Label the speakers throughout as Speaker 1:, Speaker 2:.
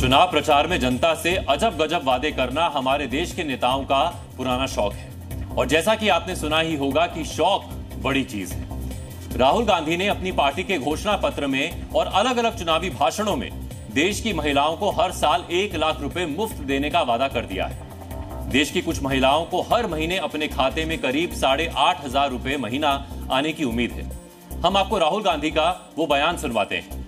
Speaker 1: चुनाव प्रचार में जनता से अजब गजब वादे करना हमारे देश के नेताओं का पुराना शौक है। और जैसा कि आपने सुना ही होगा कि शौक बड़ी चीज है। राहुल गांधी ने अपनी पार्टी के घोषणा पत्र में और अलग अलग चुनावी भाषणों में देश की महिलाओं को हर साल 1 लाख रुपए मुफ्त देने का वादा कर दिया है। देश की कुछ महिलाओं को हर महीने अपने खाते में करीब 8,500 रुपए महीना आने की उम्मीद है। हम आपको राहुल गांधी का वो बयान सुनवाते हैं।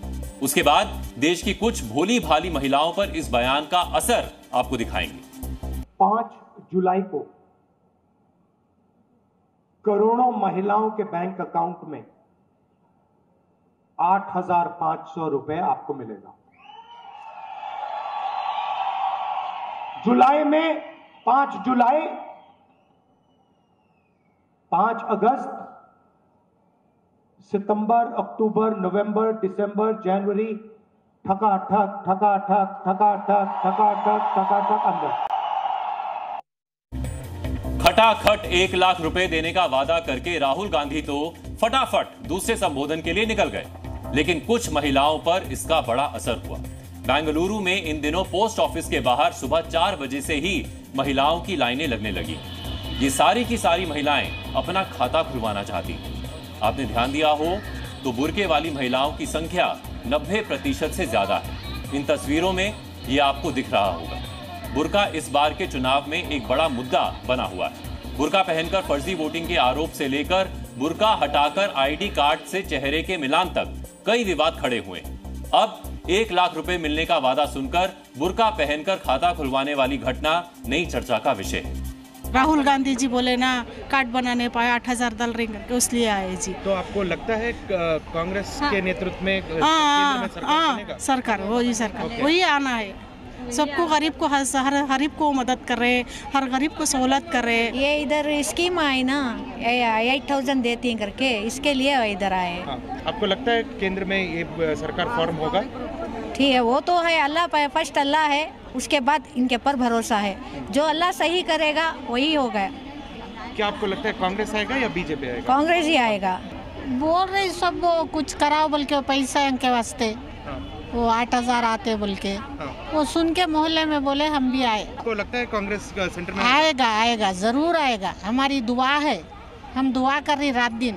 Speaker 1: उसके बाद देश की कुछ भोली भाली महिलाओं पर इस बयान का असर आपको दिखाएंगे।
Speaker 2: 5 जुलाई को करोड़ों महिलाओं के बैंक अकाउंट में 8,500 रुपए आपको मिलेगा। जुलाई में 5 जुलाई, 5 अगस्त, सितंबर, अक्टूबर, नवंबर, दिसंबर, जनवरी, ठकाठक ठकाठक ठकाठक ठकाठक ठकाठक अंदर
Speaker 1: खटाखट 1 लाख रुपए देने का वादा करके राहुल गांधी तो फटाफट दूसरे संबोधन के लिए निकल गए। लेकिन कुछ महिलाओं पर इसका बड़ा असर हुआ। बेंगलुरु में इन दिनों पोस्ट ऑफिस के बाहर सुबह 4 बजे से ही महिलाओं की लाइनें लगने लगी। ये सारी की सारी महिलाएं अपना खाता खुलवाना चाहती। आपने ध्यान दिया हो तो बुर्के वाली महिलाओं की संख्या 90% से ज्यादा है। इन तस्वीरों में ये आपको दिख रहा होगा। बुर्का इस बार के चुनाव में एक बड़ा मुद्दा बना हुआ है। बुर्का पहनकर फर्जी वोटिंग के आरोप से लेकर बुर्का हटाकर आईडी कार्ड से चेहरे के मिलान तक कई विवाद खड़े हुए। अब 1 लाख रुपए मिलने का वादा सुनकर बुर्का पहनकर खाता खुलवाने वाली घटना नई चर्चा का विषय है।
Speaker 3: राहुल गांधी जी बोले ना कार्ड बनाने पाए 8,000 डल रही करके, इसलिए आए जी।
Speaker 4: तो आपको लगता है कांग्रेस के नेतृत्व में केंद्र में सरकार बनेगा?
Speaker 3: सरकार वही सरकार वही आना है। सबको गरीब को हर गरीब को मदद कर रहे, हर गरीब को सहूलत कर रहे।
Speaker 5: ये इधर स्कीम आई ना 8,000 देती हैं करके, इसके लिए इधर आए।
Speaker 4: आपको लगता है केंद्र में ये सरकार फॉर्म होगा?
Speaker 5: ठीक है, वो तो है, अल्लाह पे फर्स्ट अल्लाह है, उसके बाद इनके पर भरोसा है। जो अल्लाह सही करेगा वही होगा।
Speaker 4: क्या आपको लगता है कांग्रेस आएगा या बीजेपी आएगा?
Speaker 5: कांग्रेस ही आएगा।
Speaker 3: बोल रहे सब कुछ कराओ बोल के, पैसा इनके वास्ते वो 8,000 आते बोल के, वो सुन के मोहल्ले में बोले हम भी आए।
Speaker 4: आपको लगता है कांग्रेस का सेंटर में
Speaker 3: आएगा? जरूर आएगा। हमारी दुआ है, हम दुआ कर रही रात दिन।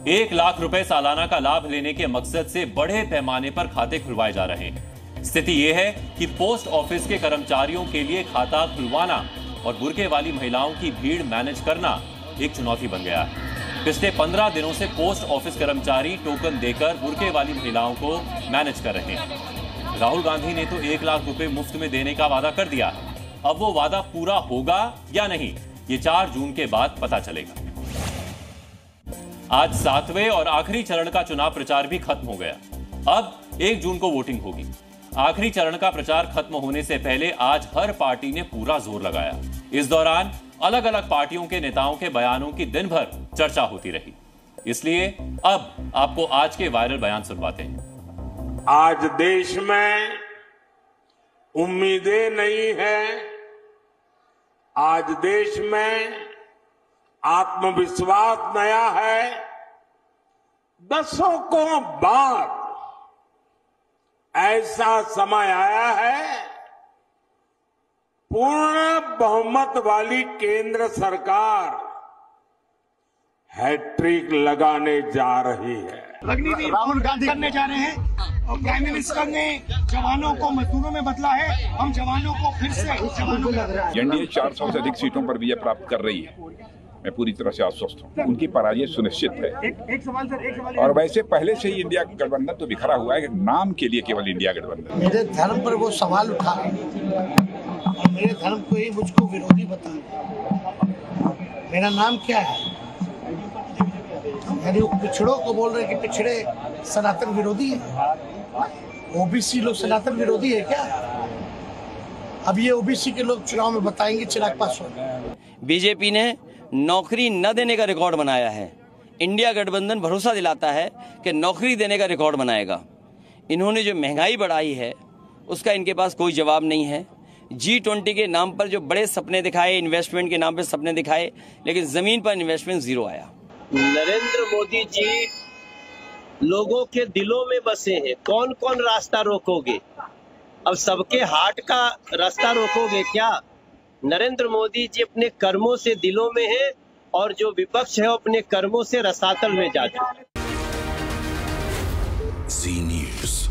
Speaker 1: 1 लाख रुपए सालाना का लाभ लेने के मकसद से बड़े पैमाने पर खाते खुलवाए जा रहे हैं। स्थिति यह है कि पोस्ट ऑफिस के कर्मचारियों के लिए खाता खुलवाना और बुर्के वाली महिलाओं की भीड़ मैनेज करना एक चुनौती बन गया है। पिछले 15 दिनों से पोस्ट ऑफिस कर्मचारी टोकन देकर बुर्के वाली महिलाओं को मैनेज कर रहे हैं। राहुल गांधी ने तो 1 लाख रुपए मुफ्त में देने का वादा कर दिया है। अब वो वादा पूरा होगा या नहीं, ये 4 जून के बाद पता चलेगा। आज 7वें और आखिरी चरण का चुनाव प्रचार भी खत्म हो गया। अब 1 जून को वोटिंग होगी। आखिरी चरण का प्रचार खत्म होने से पहले आज हर पार्टी ने पूरा जोर लगाया। इस दौरान अलग अलग पार्टियों के नेताओं के बयानों की दिन भर चर्चा होती रही। इसलिए अब आपको आज के वायरल बयान सुनवाते हैं।
Speaker 6: आज देश में उम्मीदें नहीं है। आज देश में आत्मविश्वास नया है। दशकों बाद ऐसा समय आया है, पूर्ण बहुमत वाली केंद्र सरकार हैट्रिक लगाने जा रही है।
Speaker 2: राहुल गांधी करने जा रहे हैं और प्राइम मिनिस्टर ने जवानों को मजदूरों में बदला है। हम जवानों को फिर से
Speaker 7: एनडीए 400 से अधिक सीटों पर विजय प्राप्त कर रही है। मैं पूरी तरह से आश्वस्त हूँ, उनकी पराजय सुनिश्चित है।
Speaker 2: एक सवाल
Speaker 7: और वैसे पहले से ही इंडिया गठबंधन तो बिखरा हुआ है, नाम के लिए केवल इंडिया गठबंधन।
Speaker 8: मेरे धर्म पर वो सवाल उठा और मेरे धर्म को ही मुझको विरोधी बता। मेरा नाम क्या है? यानी वो पिछड़ों को बोल रहे कि पिछड़े सनातन विरोधी है। ओबीसी लोग सनातन विरोधी है क्या? अब ये ओबीसी के लोग चुनाव में बताएंगे चिराग पासवान।
Speaker 9: बीजेपी ने नौकरी न देने का रिकॉर्ड बनाया है। इंडिया गठबंधन भरोसा दिलाता है कि नौकरी देने का रिकॉर्ड बनाएगा। इन्होंने जो महंगाई बढ़ाई है उसका इनके पास कोई जवाब नहीं है। G20 के नाम पर जो बड़े सपने दिखाए, इन्वेस्टमेंट के नाम पर सपने दिखाए, लेकिन जमीन पर इन्वेस्टमेंट जीरो आया।
Speaker 10: नरेंद्र मोदी जी लोगों के दिलों में बसे हैं। कौन कौन रास्ता रोकोगे? अब सबके हार्ट का रास्ता रोकोगे क्या? नरेंद्र मोदी जी अपने कर्मों से दिलों में है और जो विपक्ष है वो अपने कर्मों से रसातल में जा चुका है।
Speaker 11: जी न्यूज़।